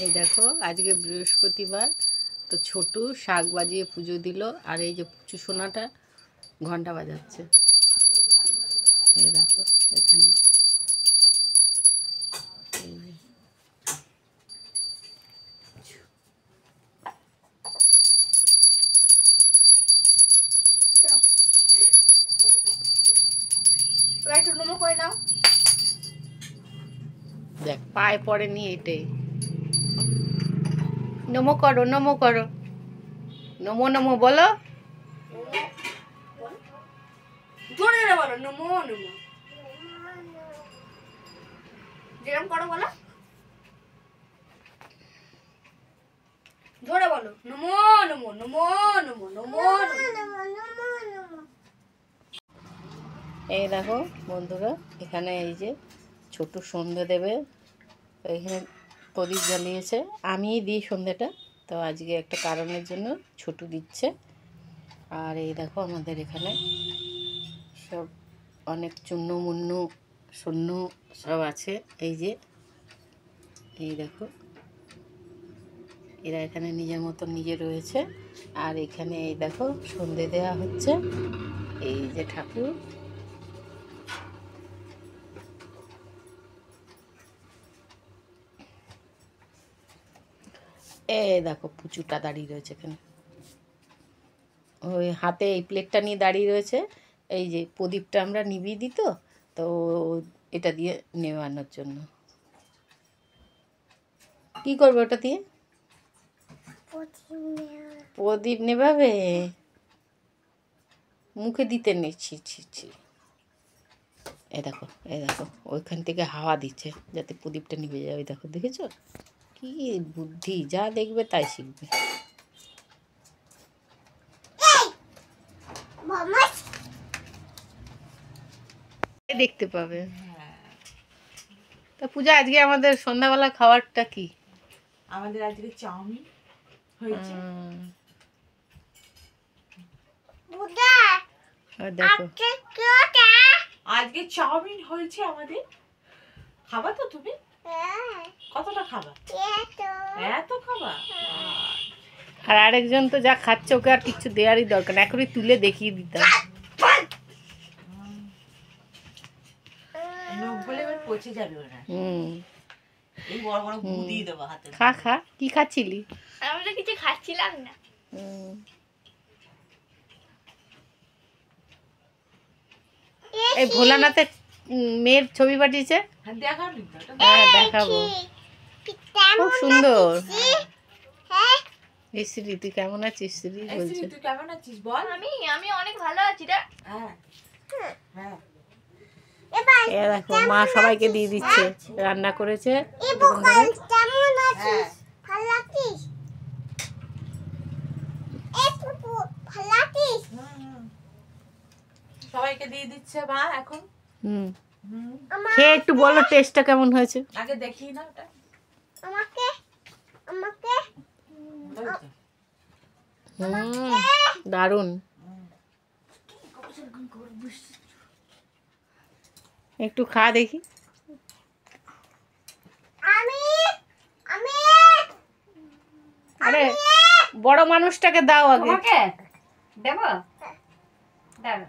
এই দেখো আজকে বৃহস্পতিবার, তো ছোটু শাক বাজিয়ে পুজো দিল, আর এই যে পুচু সোনাটা ঘন্টা বাজাচ্ছে। এই দেখো এখানে দেখ পায়ে পড়েনি, এটাই নমো করো, নমো করো, নমো নমো বলো, জোরে বলো নমো নমো, যেরকম করো বলো, জোরে বলো নমো নমো নমো নমো নমো নমো। এই দেখো বন্ধুরা, এখানে এই যে ছোট সন্ধে দেবে, এখানে প্রদীপ জ্বালিয়েছে, আমিই দিই সন্ধেটা, তো আজকে একটা কারণের জন্য ছোটু দিচ্ছে। আর এই দেখো আমাদের এখানে সব অনেক চূর্ণ মুন্ন শূন্য সব আছে, এই যে এই দেখো এরা এখানে নিজের মতো নিজে রয়েছে। আর এখানে এই দেখো সন্ধে দেওয়া হচ্ছে, এই যে ঠাকুর, এই দেখো পুচুটা দাঁড়িয়ে রয়েছে এখানে, ওই হাতে এই প্লেটটা নিয়ে দাঁড়িয়ে রয়েছে। এই যে প্রদীপটা আমরা নিভিয়ে দিই, তো এটা দিয়ে নেওয়ানোর জন্য কি করবে ওটা দিয়ে, প্রদীপ নেভাবে, মুখে দিতে নেই, ছি ছি ছি। এই দেখো ওইখান থেকে হাওয়া দিচ্ছে যাতে প্রদীপটা নিভে যায়। ওই দেখো, দেখেছো কি বুদ্ধি, যা দেখবে তাই শিখবে। দেখতে পাবে। তা পূজা, আজকে আমাদের সন্ধ্যাবেলা খাবারটা কি? আমাদের আজকে চাউমিন হয়েছে। দেখো আজকে চাউমিন হয়েছে আমাদের, খাবা তো তুমি? কতটা খাবা? এত খাবা? আর আরেকজন তো যা খাচ্ছে, ওকে আর কিছু দেওয়ারই দরকার না, এখনই তুলে দেখিয়ে দিতাম। পচে যাবে ওরা। এই বড় বড় গু দিয়ে দেবো হাতে। খা খা, কি খাচ্ছিলি? আমি তো কিছু খাচ্ছিলাম না। এই ভোলানাথের মেয়ের ছবি পাঠিয়েছে, দেখাবো, খুব সুন্দর। শ্রী, তুই কেমন আছিস? শ্রী বলছে তুই কেমন আছিস বল। আমি অনেক ভালো আছি রে। হ্যাঁ হ্যাঁ। দেখো মা সবাইকে দিয়ে দিচ্ছে, রান্না করেছে। সবাইকে দিয়ে দিচ্ছে মা এখন। খেয়ে একটু বলো টেস্টটা কেমন হয়েছে। আগে দেখি না ওটা। আমাকে দারুণ, একটু খা দেখি। আরে বড় মানুষটাকে দাও আগে। দেবো দাঁড়া।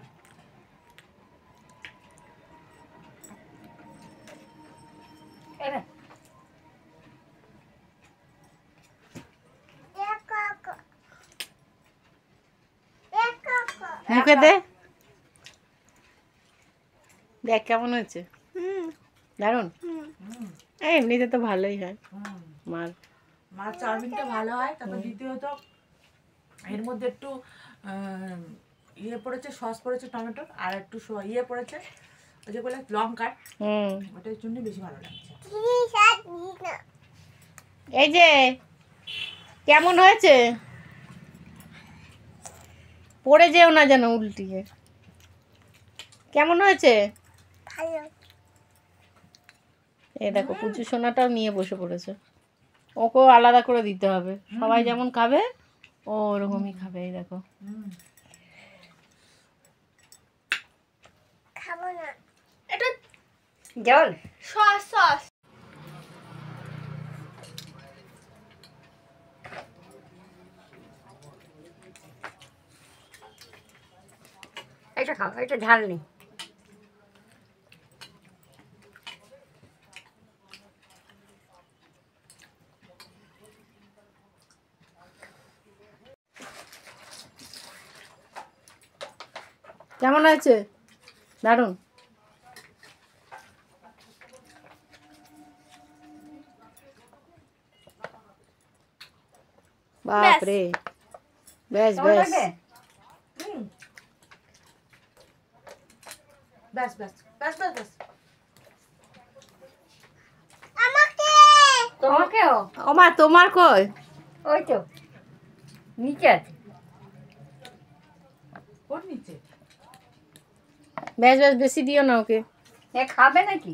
মুখে দে, দেখ কেমন হয়েছে। দারুণ, এমনিতে তো ভালোই হয় মার চাউমিনটা ভালো হয়। তারপর দ্বিতীয়ত এর মধ্যে একটু ইয়ে পড়েছে, সস পড়েছে টমেটোর, আর একটু ইয়ে পড়েছে ওই যে বলে লঙ্কার, ওটার জন্য বেশি ভালো লাগছে। এই যে কেমন হয়েছে, পড়ে যেও না যেন উল্টিয়ে। কেমন হয়েছে? এই দেখো পুচু সোনাটাও নিয়ে বসে পড়েছে। ওকেও আলাদা করে দিতে হবে, সবাই যেমন খাবে ও ওরকমই খাবে। এই দেখো খাবো না, এটা জল সস সস। এটা খাও, এটা ঝাল নেই। কেমন আছে? দারুণ। বাপরে, বেশ বেশ। ব্যাস ব্যাস ব্যাস ব্যাস ব্যাস। তোমাকেও ওমা তোমার কই? ওই তো নিচে আছে। ওর নিচে বেশ বেশ, বেশি দিও না ওকে। এ খাবে নাকি?